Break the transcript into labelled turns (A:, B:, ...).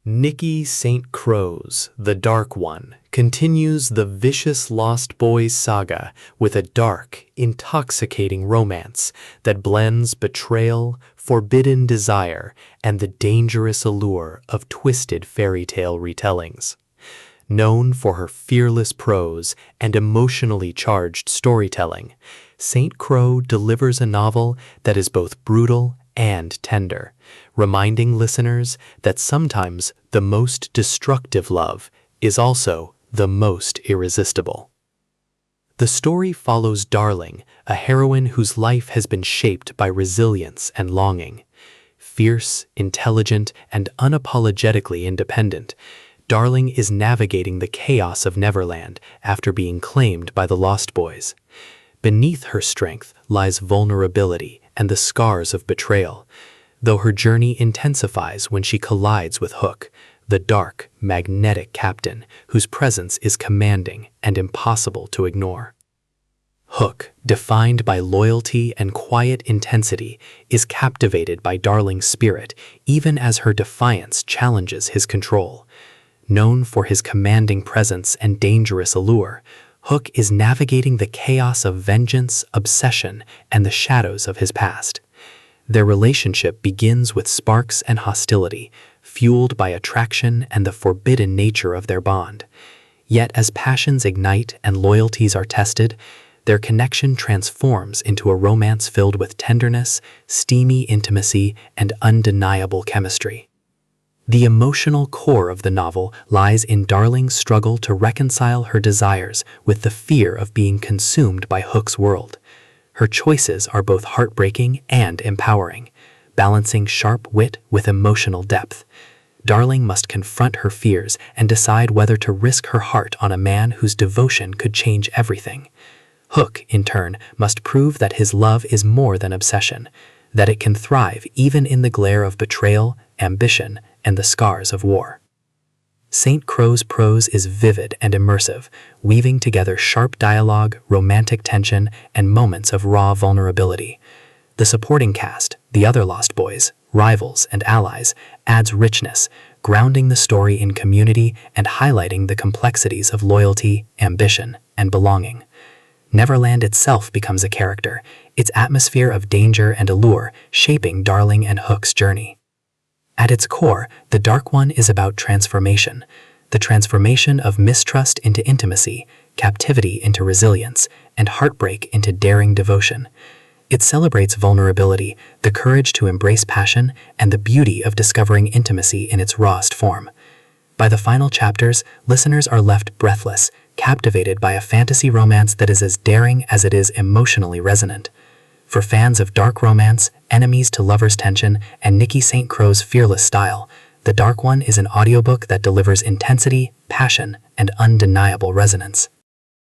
A: Nikki St. Crowe's The Dark One continues the vicious Lost Boys saga with a dark, intoxicating romance that blends betrayal, forbidden desire, and the dangerous allure of twisted fairy tale retellings. Known for her fearless prose and emotionally charged storytelling, St. Crowe delivers a novel that is both brutal and tender, reminding listeners that sometimes the most destructive love is also the most irresistible. The story follows Darling, a heroine whose life has been shaped by resilience and longing. Fierce, intelligent, and unapologetically independent, Darling is navigating the chaos of Neverland after being claimed by the Lost Boys. Beneath her strength lies vulnerability and the scars of betrayal, though her journey intensifies when she collides with Hook, the dark, magnetic captain whose presence is commanding and impossible to ignore. Hook, defined by loyalty and quiet intensity, is captivated by Darling's spirit even as her defiance challenges his control. Known for his commanding presence and dangerous allure, Hook is navigating the chaos of vengeance, obsession, and the shadows of his past. Their relationship begins with sparks and hostility, fueled by attraction and the forbidden nature of their bond. Yet as passions ignite and loyalties are tested, their connection transforms into a romance filled with tenderness, steamy intimacy, and undeniable chemistry. The emotional core of the novel lies in Darling's struggle to reconcile her desires with the fear of being consumed by Hook's world. Her choices are both heartbreaking and empowering, balancing sharp wit with emotional depth. Darling must confront her fears and decide whether to risk her heart on a man whose devotion could change everything. Hook, in turn, must prove that his love is more than obsession, that it can thrive even in the glare of betrayal, ambition, and the scars of war. St. Crowe's prose is vivid and immersive, weaving together sharp dialogue, romantic tension, and moments of raw vulnerability. The supporting cast, the other Lost Boys, rivals, and allies, adds richness, grounding the story in community and highlighting the complexities of loyalty, ambition, and belonging. Neverland itself becomes a character, its atmosphere of danger and allure shaping Darling and Hook's journey. At its core, The Dark One is about transformation, the transformation of mistrust into intimacy, captivity into resilience, and heartbreak into daring devotion. It celebrates vulnerability, the courage to embrace passion, and the beauty of discovering intimacy in its rawest form. By the final chapters, listeners are left breathless, captivated by a fantasy romance that is as daring as it is emotionally resonant. For fans of dark romance, enemies to lovers tension, and Nikki St. Crowe's fearless style, The Dark One is an audiobook that delivers intensity, passion, and undeniable resonance.